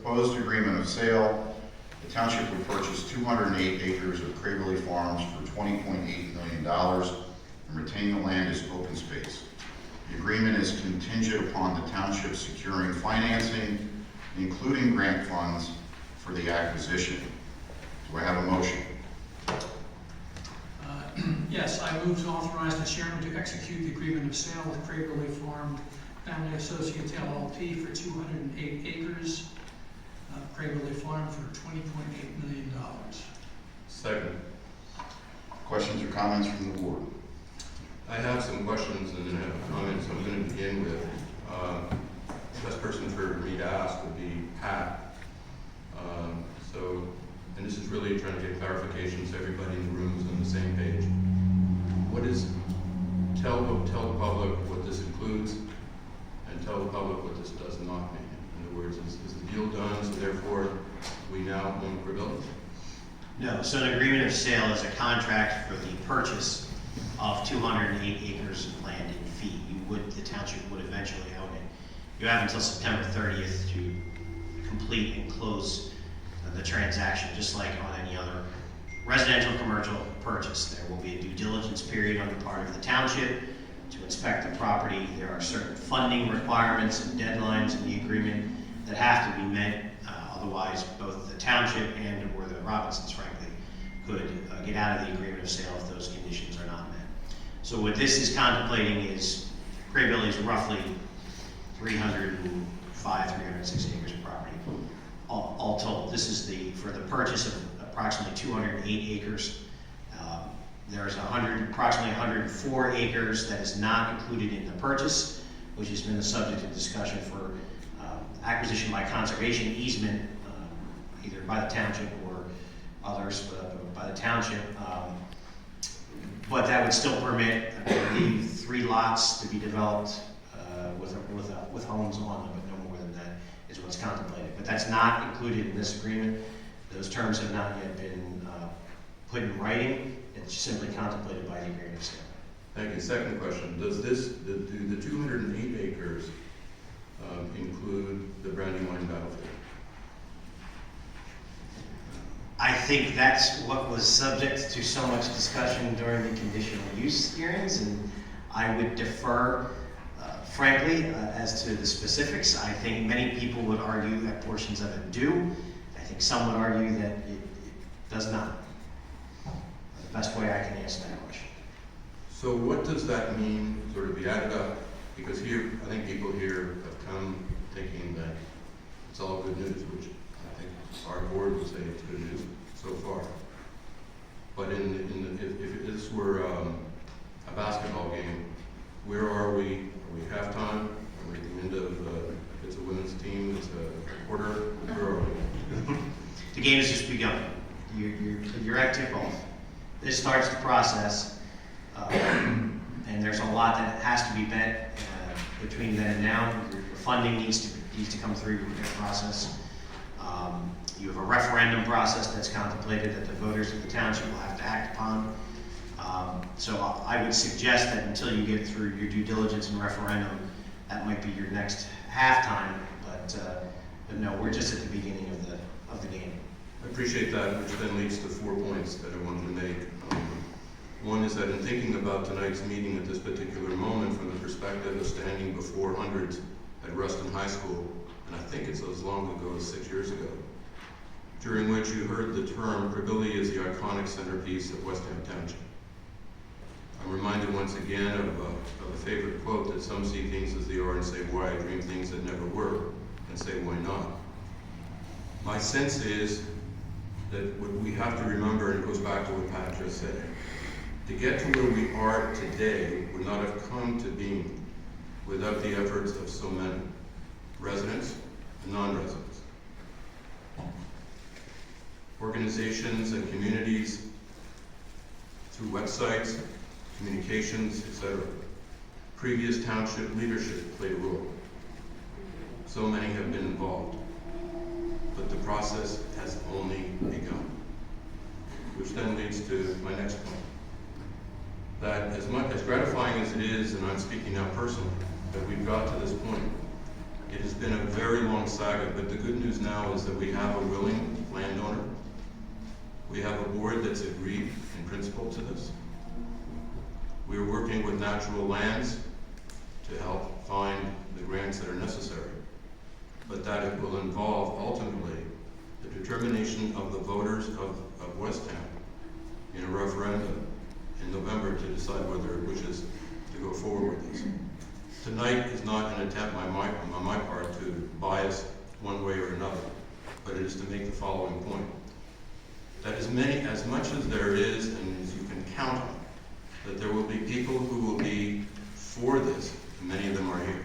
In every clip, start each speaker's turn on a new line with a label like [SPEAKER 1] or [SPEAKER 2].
[SPEAKER 1] proposed agreement of sale, the township would purchase 208 acres of Crebilly Farms for $20.8 million and retain the land as open space. The agreement is contingent upon the township securing financing, including grant funds, for the acquisition. Do I have a motion?
[SPEAKER 2] Yes, I move to authorize the chairman to execute the agreement of sale with Crebilly Farm Family Associates LLP for 208 acres of Crebilly Farm for $20.8 million.
[SPEAKER 3] Second.
[SPEAKER 1] Questions or comments from the board?
[SPEAKER 3] I have some questions and then I have comments. I'm going to begin with, the best person for me to ask would be Pat. And this is really trying to get clarification so everybody in the room is on the same page. What is, tell the public what this includes and tell the public what this does not mean. In other words, is the deal done, so therefore we now own Crebilly?
[SPEAKER 4] No, so an agreement of sale is a contract for the purchase of 208 acres of land in fee. The township would eventually own it. You have until September 30th to complete and close the transaction, just like on any other residential commercial purchase. There will be a due diligence period on the part of the township to inspect the property. There are certain funding requirements and deadlines in the agreement that have to be met. Otherwise, both the township and or the Robinsons, frankly, could get out of the agreement of sale if those conditions are not met. So what this is contemplating is Crebilly is roughly 305, 306 acres of property. All told, this is for the purchase of approximately 208 acres. There's approximately 104 acres that is not included in the purchase, which has been the subject of discussion for acquisition by conservation easement, either by the township or others, by the township. But that would still permit, I believe, 3 lots to be developed with homes on them, but no more than that is what's contemplated. But that's not included in this agreement. Those terms have not yet been put in writing. It's simply contemplated by the agreement of sale.
[SPEAKER 3] Thank you. Second question, do the 208 acres include the Brandywine battlefield?
[SPEAKER 4] I think that's what was subject to so much discussion during the conditional use hearings, and I would defer, frankly, as to the specifics. I think many people would argue that portions of it do. I think some would argue that it does not. The best way I can answer that question.
[SPEAKER 3] So what does that mean, sort of be added up? Because here, I think people here have come thinking that it's all good news, which I think our board would say it's good news so far. But if this were a basketball game, where are we? Are we halftime? Are we at the end of, if it's a women's team, it's a quarter? Where are we?
[SPEAKER 4] The game has just begun. You're at tip-off. This starts the process, and there's a lot that has to be met between then and now. Your funding needs to come through your process. You have a referendum process that's contemplated that the voters of the township will have to act upon. So I would suggest that until you get through your due diligence and referendum, that might be your next halftime. But no, we're just at the beginning of the game.
[SPEAKER 3] I appreciate that, which then leads to 4 points that I wanted to make. One is that in thinking about tonight's meeting at this particular moment from the perspective of standing before hundreds at Ruston High School, and I think it's as long ago as 6 years ago, during which you heard the term Crebilly is the iconic centerpiece of Westtown Township. I'm reminded once again of a favorite quote that some see things as they are and say, why I dream things that never were, and say, why not? My sense is that what we have to remember, and it goes back to what Pat just said, to get to where we are today would not have come to being without the efforts of so many residents and non-residents, organizations and communities, through websites, communications, etc. Previous township leadership played a role. So many have been involved, but the process has only begun. Which then leads to my next point. That as gratifying as it is, and I'm speaking now personally, that we've got to this point, It has been a very long saga, but the good news now is that we have a willing landowner. We have a board that's agreed in principle to this. We are working with Natural Lands to help find the grants that are necessary, but that it will involve ultimately the determination of the voters of Westtown in a referendum in November to decide whether it wishes to go forward with this. Tonight is not an attempt on my part to bias one way or another, but it is to make the following point. That as much as there is, and as you can count on, that there will be people who will be for this, and many of them are here.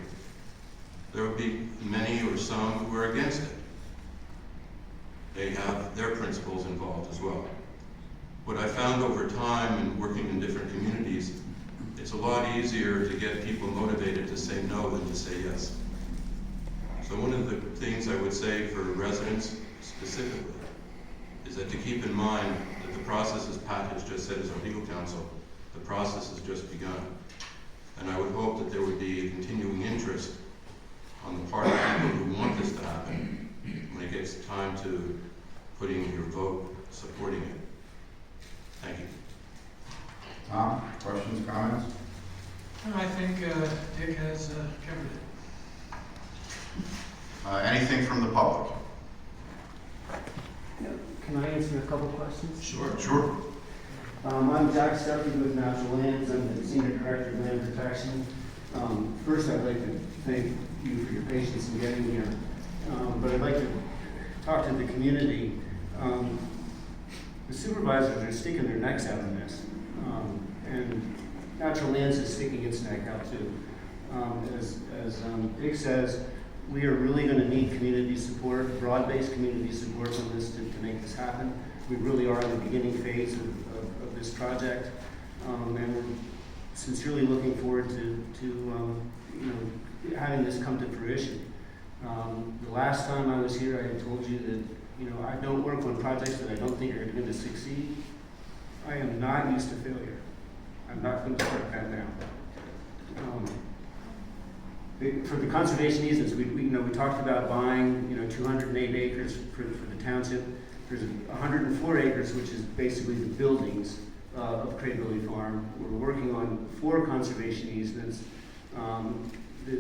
[SPEAKER 3] There will be many or some who are against it. They have their principles involved as well. What I found over time in working in different communities, it's a lot easier to get people motivated to say no than to say yes. So one of the things I would say for residents specifically is that to keep in mind that the process, as Pat has just said as our legal counsel, the process has just begun. And I would hope that there would be a continuing interest on the part of people who want this to happen when it gets time to putting your vote supporting it. Thank you.
[SPEAKER 1] Tom, questions, comments?
[SPEAKER 2] I think Dick has covered it.
[SPEAKER 1] Anything from the public?
[SPEAKER 5] Can I answer a couple questions?
[SPEAKER 1] Sure.
[SPEAKER 5] I'm Jack Steffi with Natural Lands. I'm the Senior Director of Land Protection. First, I'd like to thank you for your patience in getting here. But I'd like to talk to the community. The supervisors are sticking their necks out on this. And Natural Lands is sticking its neck out too. As Dick says, we are really going to need community support, broad-based community support on this to make this happen. We really are in the beginning phase of this project, and we're sincerely looking forward to having this come to fruition. The last time I was here, I had told you that I don't work on projects that I don't think are going to succeed. I am not used to failure. I'm not going to start that now. For the conservation easements, we talked about buying 208 acres for the township. There's 104 acres, which is basically the buildings of Crebilly Farm. We're working on 4 conservation easements. The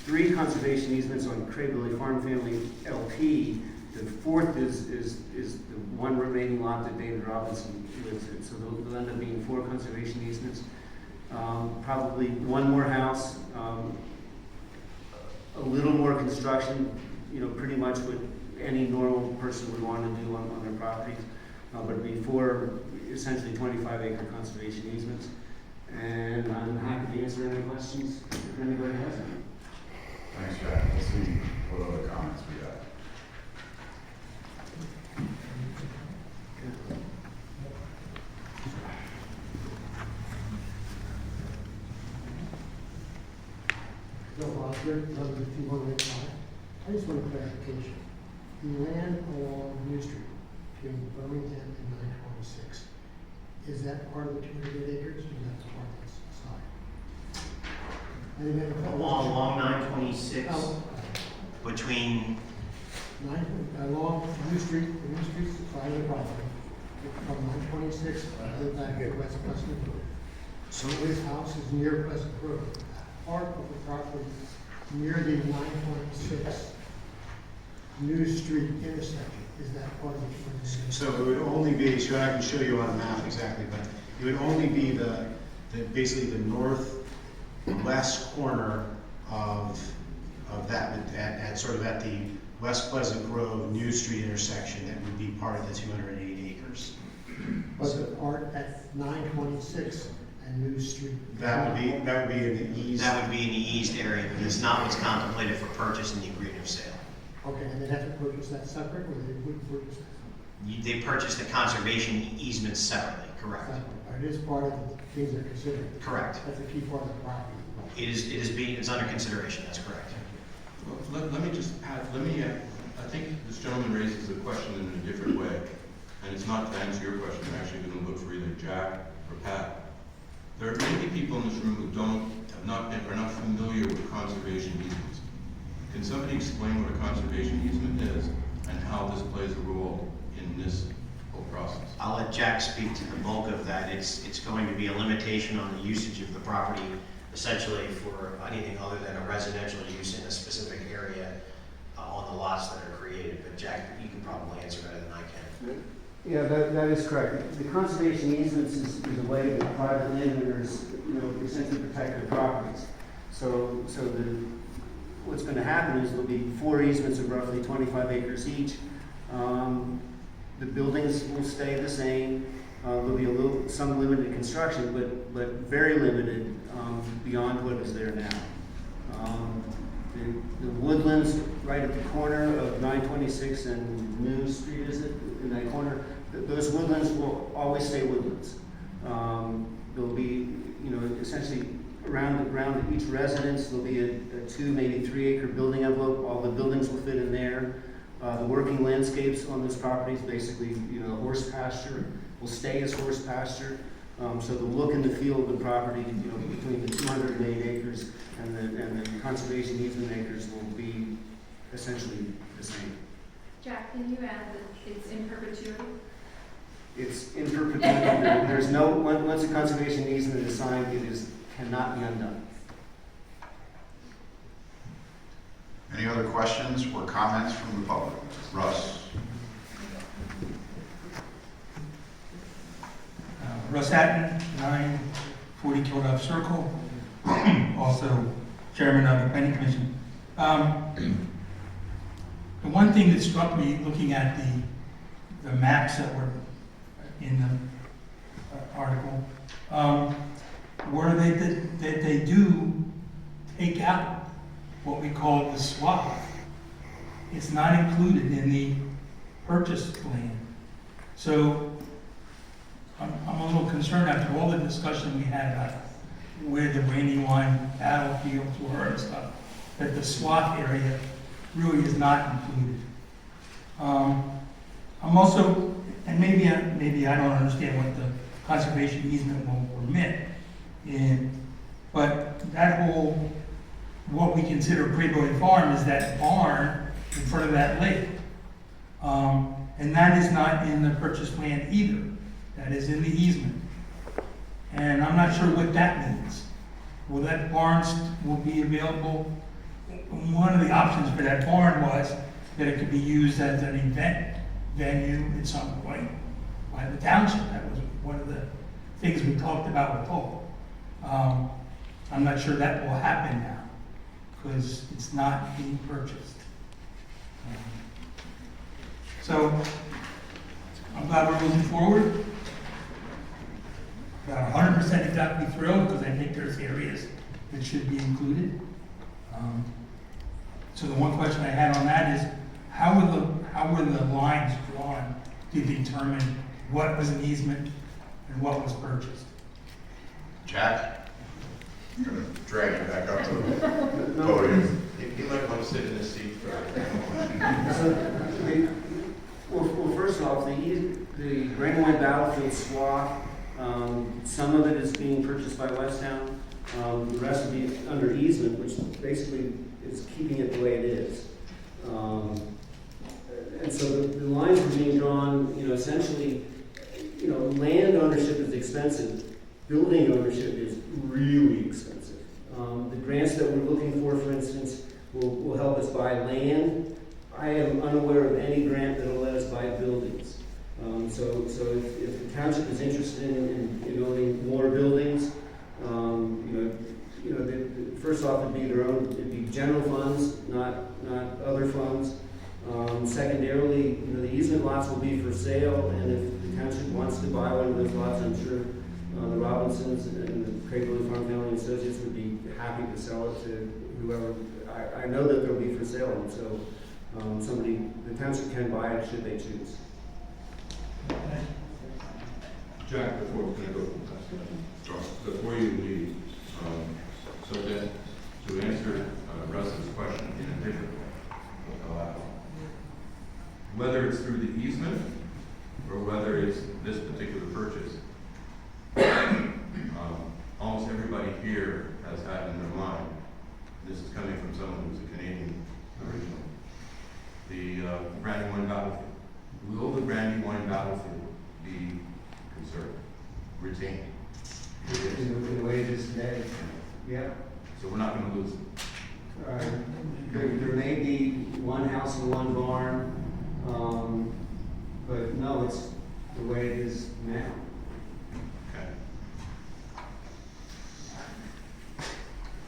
[SPEAKER 5] 3 conservation easements on Crebilly Farm Family LP. The 4th is the one remaining lot that David Robinson lives in. So there'll end up being 4 conservation easements. Probably 1 more house. A little more construction, pretty much what any normal person would want to do on their properties, but before essentially 25-acre conservation easements. And I'm happy to answer any questions if anybody has any.
[SPEAKER 1] Thanks, Jack. Let's see what other comments we got.
[SPEAKER 6] Bill Rosberg, number 2185. I just want a clarification. The land along New Street between Birmingham and 926, is that part of the 208 acres, or is that part of this side? I didn't have a question.
[SPEAKER 4] Along 926, between,
[SPEAKER 6] Along New Street, the New Street's the side of the property, from 926, back to West Pleasant Road. So his house is near Pleasant Road. Part of the property near the 926 New Street intersection, is that part of the 26?
[SPEAKER 7] So it would only be, so I can show you on a map exactly, but it would only be basically the northwest corner of that, at sort of at the West Pleasant Road New Street intersection that would be part of the 208 acres.
[SPEAKER 6] But the part at 926 and New Street?
[SPEAKER 7] That would be in the east.
[SPEAKER 4] that would be in the east area, but it's not what's contemplated for purchase in the agreement of sale.
[SPEAKER 6] Okay, and they'd have to purchase that separate, or they wouldn't purchase that?
[SPEAKER 4] They purchased the conservation easements separately, correct?
[SPEAKER 6] Separate. It is part of the things they're considering.
[SPEAKER 4] Correct.
[SPEAKER 6] That's a key part of the property.
[SPEAKER 4] It's under consideration, that's correct.
[SPEAKER 3] Well, let me just, Pat, I think this gentleman raises the question in a different way, and it's not to answer your question, I'm actually going to look for either Jack or Pat. There are many people in this room who are not familiar with conservation easements. Can somebody explain what a conservation easement is and how this plays a role in this whole process?
[SPEAKER 4] I'll let Jack speak to the bulk of that. It's going to be a limitation on the usage of the property, essentially for anything other than a residential use in a specific area on the lots that are created. But Jack, you can probably answer better than I can.
[SPEAKER 5] Yeah, that is correct. The conservation easements is a way that private landowners, essentially protect their properties. So what's going to happen is there'll be 4 easements of roughly 25 acres each. The buildings will stay the same. There'll be some limited construction, but very limited beyond what is there now. The woodlands right at the corner of 926 and New Street, is it, in that corner? Those woodlands will always stay woodlands. There'll be, essentially around each residence, there'll be a 2, maybe 3 acre building envelope. All the buildings will fit in there. The working landscapes on those properties, basically, horse pasture, will stay as horse pasture. So the look and the feel of the property, between the 208 acres and the conservation easement acres will be essentially the same.
[SPEAKER 8] Jack, can you add that it's in perpetuity?
[SPEAKER 5] It's in perpetuity. There's no, once a conservation easement is signed, cannot be undone.
[SPEAKER 1] Any other questions or comments from the public? Russ?
[SPEAKER 9] Russ Hatton, 940 Kilduff Circle, also chairman of the planning commission. The one thing that struck me looking at the maps that were in the article were that they do take out what we call the swath. It's not included in the purchase plan. So I'm a little concerned after all the discussion we had about where the Brandywine battlefields were and stuff, that the swath area really is not included. I'm also, and maybe I don't understand what the conservation easement will permit but that whole, what we consider Crebilly Farm is that barn in front of that lake. And that is not in the purchase plan either. That is in the easement. And I'm not sure what that means. Will that barn will be available? One of the options for that barn was that it could be used as an event venue at some point by the township. That was one of the things we talked about with Paul. I'm not sure that will happen now because it's not being purchased. So I'm glad we're moving forward. About 100% exactly thrilled because I think there's areas that should be included. So the one question I had on that is, how were the lines drawn to determine what was an easement and what was purchased?
[SPEAKER 1] Jack? I'm going to drag you back up to the podium.
[SPEAKER 3] You might want to sit in this seat for
[SPEAKER 5] Well, first off, the Brandywine battlefield swath, some of it is being purchased by Westtown. The rest will be under easement, which basically is keeping it the way it is. And so the lines are being drawn, essentially, land ownership is expensive. Building ownership is really expensive. The grants that we're looking for instance, will help us buy land. I am unaware of any grant that will let us buy buildings. So if the township is interested in owning more buildings, first off, it'd be general funds, not other funds. Secondarily, the easement lots will be for sale, and if the township wants to buy one of those lots, I'm sure the Robinsons and the Crebilly Farm Family and Associates would be happy to sell it to whoever. I know that they'll be for sale, and so the township can buy it should they choose.
[SPEAKER 3] Jack, before you leave, so that to answer Russ's question in a different way, whether it's through the easement or whether it's this particular purchase, almost everybody here has had in their mind, this is coming from someone who's a Canadian Brandywine battlefield. Will the Brandywine battlefield be conserved, retained? It is.
[SPEAKER 5] In the way it is today, yeah.
[SPEAKER 3] So we're not gonna lose it.
[SPEAKER 5] There may be one house and one barn, but no, it's the way it is now.
[SPEAKER 3] Okay.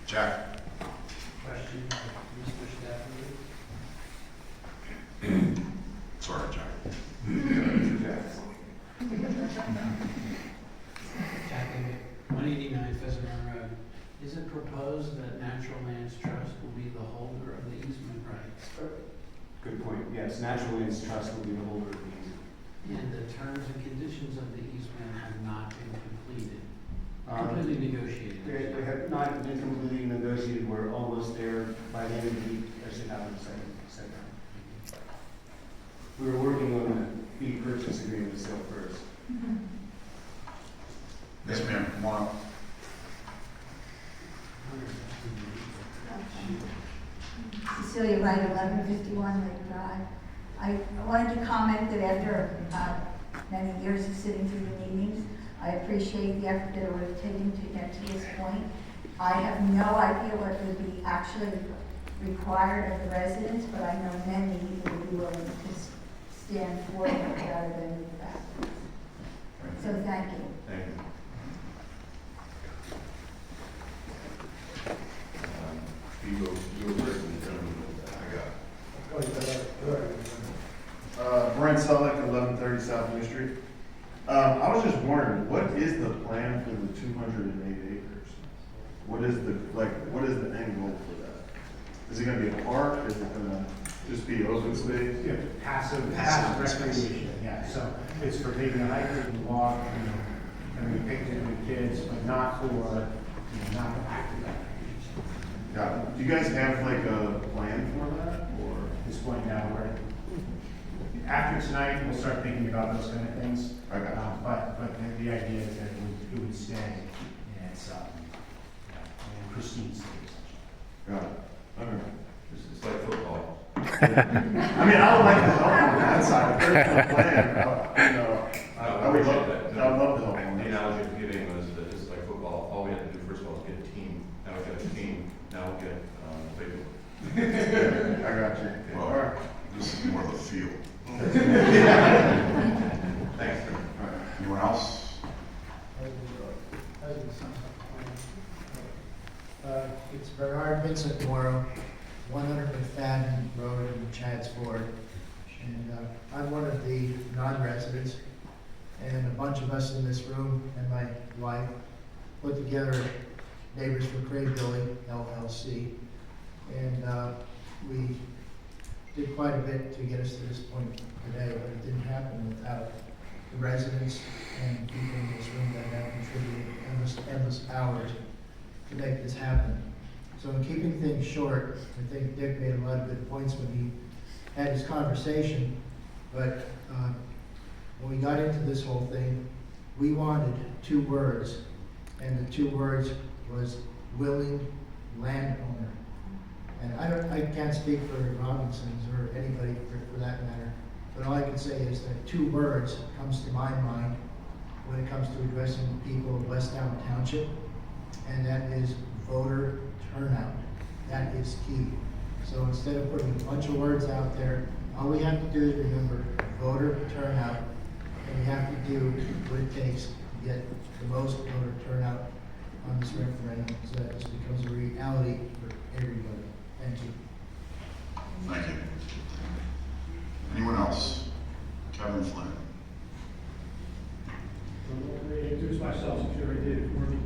[SPEAKER 1] Jack?
[SPEAKER 10] Question, Mr. Stafford?
[SPEAKER 1] Sorry, Jack.
[SPEAKER 10] Jack, 189 Pheasant Run Road. Is it proposed that Natural Lands Trust will be the holder of the easement rights?
[SPEAKER 5] Good point, yes, Natural Lands Trust will be the holder of these.
[SPEAKER 10] And the terms and conditions of the easement have not been completely negotiated.
[SPEAKER 5] They have not been completely negotiated, we're almost there. By the end of the week, I should have them set down. We were working on the fee purchase agreement sale first.
[SPEAKER 1] Yes, ma'am, come on up.
[SPEAKER 11] Cecilia Wright, 1151 Lake Drive. I wanted to comment that after many years of sitting through the meetings, I appreciate the effort that it would have taken to get to this point. I have no idea what would be actually required of the residents, but I know many who would be willing to stand for it rather than move backwards. So thank you.
[SPEAKER 3] Thank you. You go first and determine what I got.
[SPEAKER 12] Brent Sullick, 1130 South New Street. I was just wondering, what is the plan for the 208 acres? What is the end goal for that? Is it gonna be a park? Is it gonna just be open space?
[SPEAKER 7] Yeah, passive recreation, yeah, so it's for maybe a hiker to walk, and we picnic with kids, but not for, not for active recreation.
[SPEAKER 12] Got it. Do you guys have like a plan for that, or?
[SPEAKER 7] At this point now, after tonight, we'll start thinking about those kind of things.
[SPEAKER 12] Okay.
[SPEAKER 7] But the idea is that it would stay in its, in pristine state.
[SPEAKER 12] Got it. Okay.
[SPEAKER 3] It's like football.
[SPEAKER 12] I mean, I would like to help on that side, if there's no plan, I would love to help on
[SPEAKER 3] The
[SPEAKER 12] that.
[SPEAKER 3] analogy of giving was that just like football, all we have to do first of all is get a team. Now we got a team, now we get paperwork.
[SPEAKER 12] I got you.
[SPEAKER 1] Well,
[SPEAKER 12] All right.
[SPEAKER 1] this is more of a field.
[SPEAKER 3] Thanks.
[SPEAKER 1] All right, anyone else?
[SPEAKER 6] It's Bernard Vincent Morrow, 100 McFadden Road in Chadds Ford. And I'm one of the non-residents, and a bunch of us in this room and my wife put together Neighbors for Crebilly, LLC. And we did quite a bit to get us to this point today, but it didn't happen without the residents and people in this room that have contributed endless hours to make this happen. So in keeping things short, I think Dick made a lot of good points when he had his conversation, but when we got into this whole thing, we wanted 2 words, and the 2 words was willing landowner. And I can't speak for Robinsons or anybody for that matter, but all I can say is that 2 words comes to my mind when it comes to addressing the people of Westtown Township, and that is voter turnout. That is key. So instead of putting a bunch of words out there, all we have to do is remember voter turnout, and we have to do what it takes to get the most voter turnout on this referendum, so that this becomes a reality for everybody. Thank you.
[SPEAKER 1] Thank you. Anyone else? Kevin Flynn.
[SPEAKER 13] I'm going to introduce myself, since you already did it for me.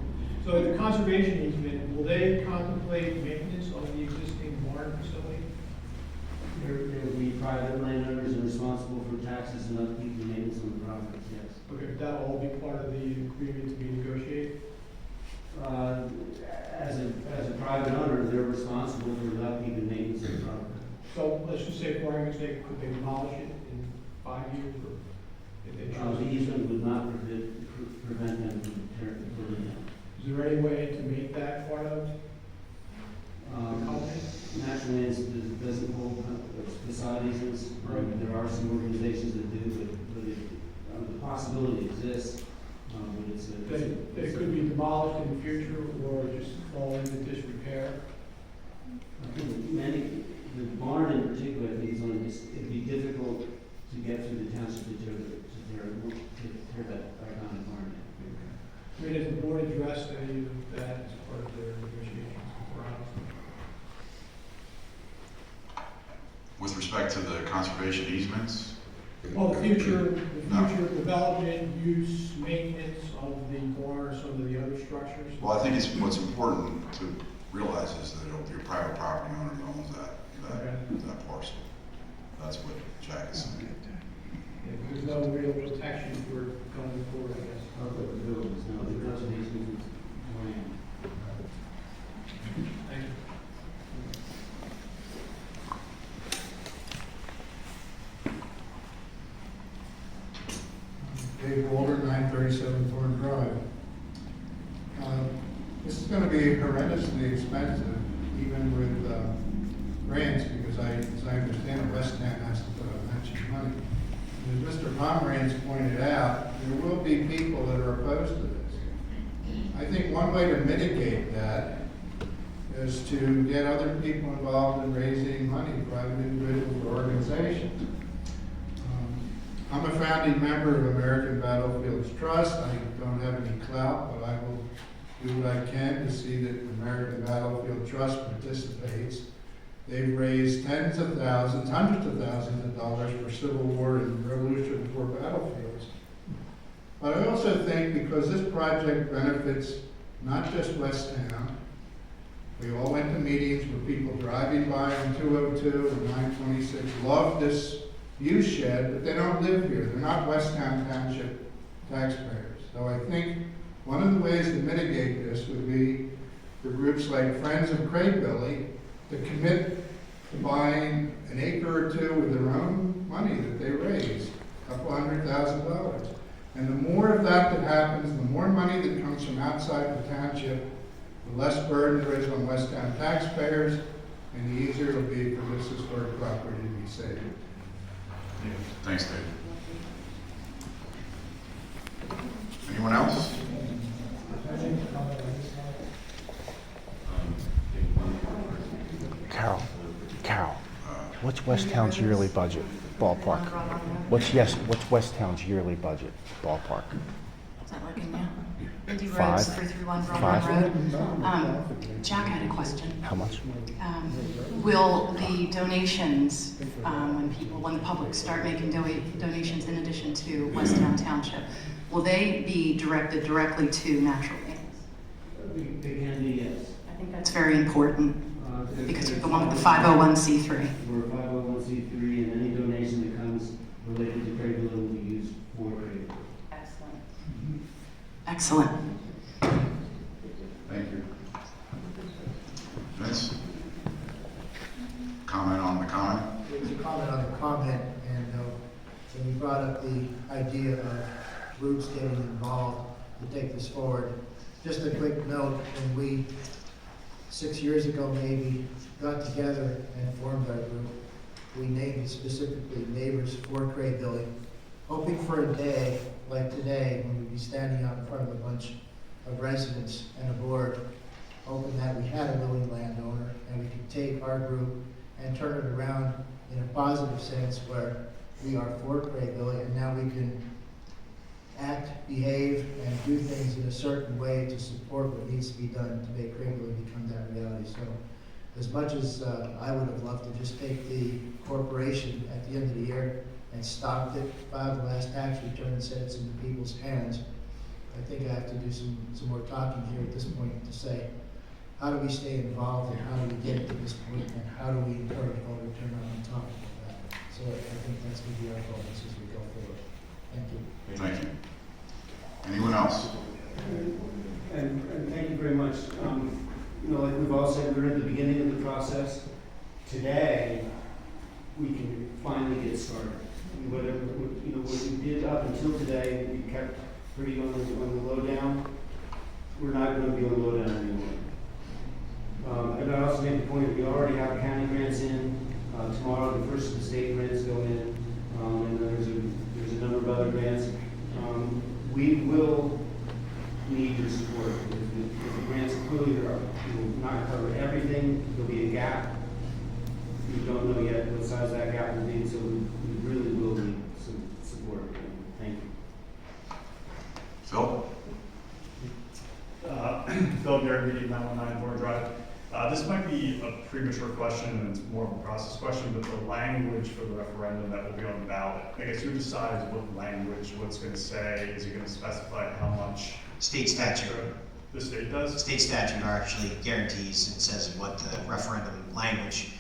[SPEAKER 13] So the conservation easement, will they contemplate maintenance of the existing barn facility?
[SPEAKER 5] There will be private landowners and responsible for taxes and upkeep and maintenance on the properties, yes.
[SPEAKER 13] Okay, that'll all be part of the agreement to be negotiated?
[SPEAKER 5] As a private owner, they're responsible for the upkeep and maintenance of the property.
[SPEAKER 13] So let's just say, for argument's sake, could they demolish it in 5 years, or if they chose?
[SPEAKER 5] The easement would not prevent them from pulling down.
[SPEAKER 13] Is there any way to make that part of?
[SPEAKER 5] National Lands doesn't hold facade easements. There are some organizations that do, but the possibility exists. But
[SPEAKER 13] That it could be demolished in the future or just fall into disrepair.
[SPEAKER 5] I think the barn in particular, I think it'd be difficult to get through the township to tear that back on the barn.
[SPEAKER 13] I mean, has the board addressed any of that as part of their negotiations with Verizon?
[SPEAKER 1] With respect to the conservation easements,
[SPEAKER 13] Well, the future development, use, maintenance of the barn or some of the other structures?
[SPEAKER 1] well, I think what's important to realize is that it'll be a private property owner that owns that parcel. That's what Jack is saying.
[SPEAKER 13] Yeah, there's no real protection for going forward, I guess.
[SPEAKER 5] The conservation land.
[SPEAKER 13] Thank you.
[SPEAKER 6] Dave Walter, 937 Thorn Drive. This is going to be horrendously expensive, even with grants, because as I understand it, Westtown has to put up matching money. And as Mr. Pomerantz pointed out, there will be people that are opposed to this. I think one way to mitigate that is to get other people involved in raising money, private individuals or organizations. I'm a founding member of American Battlefields Trust. I don't have any clout, but I will do what I can to see that American Battlefield Trust participates. They've raised tens of thousands, hundreds of thousands of dollars for Civil War and Revolutionary War battlefields. But I also think because this project benefits not just Westtown, we all went to meetings where people driving by on 202 and 926 love this use shed, but they don't live here. They're not Westtown Township taxpayers. So I think one of the ways to mitigate this would be for groups like Friends of Crebilly to commit to buying an acre or two with their own money that they raise, $200,000. And the more of that happens, the more money that comes from outside the township, the less burden there is on Westtown taxpayers, and the easier it'll be for this historic property to be saved.
[SPEAKER 1] Thanks, Dave. Anyone else?
[SPEAKER 14] Carol, what's Westtown's yearly budget, ballpark? What's Westtown's yearly budget, ballpark?
[SPEAKER 15] Is that working now? Indy Road,
[SPEAKER 14] Five.
[SPEAKER 15] 331
[SPEAKER 14] Five.
[SPEAKER 15] Broadway Road. Jack had a question.
[SPEAKER 14] How much?
[SPEAKER 15] Will the donations, when the public start making donations in addition to Westtown Township, will they be directed directly to natural lands?
[SPEAKER 5] They can be, yes.
[SPEAKER 15] I think that's very important because you're the one with the 501c3.
[SPEAKER 5] We're a 501c3, and any donation that comes related to Crebilly will be used for Crebilly.
[SPEAKER 15] Excellent.
[SPEAKER 1] Thank you. Vince? Comment on the comment?
[SPEAKER 6] It's a comment on the comment, and when you brought up the idea of groups getting involved to take this forward, just a quick note, when we, 6 years ago maybe, got together and formed our group, we named it specifically Neighbors for Crebilly, hoping for a day like today when we'd be standing out in front of a bunch of residents and a board, hoping that we had a willing landowner and we could take our group and turn it around in a positive sense where we are for Crebilly and now we can act, behave, and do things in a certain way to support what needs to be done to make Crebilly become that reality. So as much as I would have loved to just take the corporation at the end of the year and stopped it, filed the last tax return and said it's in the people's hands, I think I have to do some more talking here at this point to say, how do we stay involved and how do we get it to this point and how do we encourage voter turnout on top of that? So I think that's going to be our focus as we go forward. Thank you.
[SPEAKER 1] Thank you. Anyone else?
[SPEAKER 5] And thank you very much. Like we've all said, we're at the beginning of the process. Today, we can finally get started. Whatever, what we did up until today, we kept pretty on the low down. We're not going to be on the low down anymore. And I also made the point that we already have county grants in. Tomorrow, the first of the state grants go in, and then there's a number of other grants. We will need your support. If the grants clearly will not cover everything, there'll be a gap. We don't know yet what size that gap will be, so we really will need some support. Thank you.
[SPEAKER 1] Phil?
[SPEAKER 16] Phil Garrett, 919 Ford Drive. This might be a premature question and it's more of a process question, but the language for the referendum that will be on the ballot, I guess who decides what language, what's going to say? Is it going to specify how much?
[SPEAKER 4] State statute.
[SPEAKER 16] The state does?
[SPEAKER 4] State statute actually guarantees and says what the referendum language,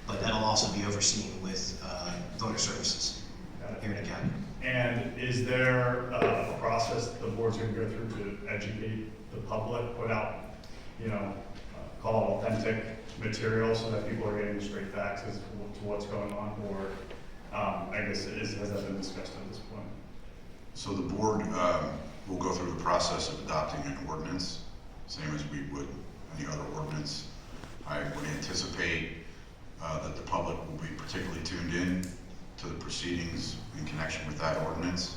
[SPEAKER 4] but that'll also be overseen with voter services here in the county.
[SPEAKER 16] And is there a process that the board's going to go through to educate the public, put out, call it authentic material so that people are getting straight facts as to what's going on? Or I guess has that been discussed at this point?
[SPEAKER 1] So the board will go through the process of adopting an ordinance, same as we would any other ordinance. I would anticipate that the public will be particularly tuned in to the proceedings in connection with that ordinance.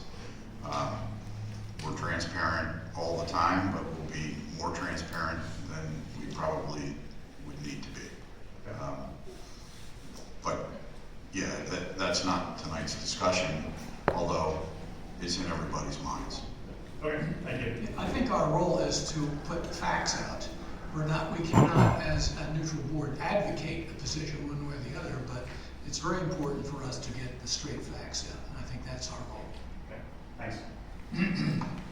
[SPEAKER 1] We're transparent all the time, but we'll be more transparent than we probably would need to be. But yeah, that's not tonight's discussion, although it's in everybody's minds.
[SPEAKER 16] Okay, thank you.
[SPEAKER 2] I think our role is to put the facts out. We cannot, as a neutral board, advocate a position one way or the other, but it's very important for us to get the straight facts out, and I think that's our role.
[SPEAKER 16] Okay, thanks.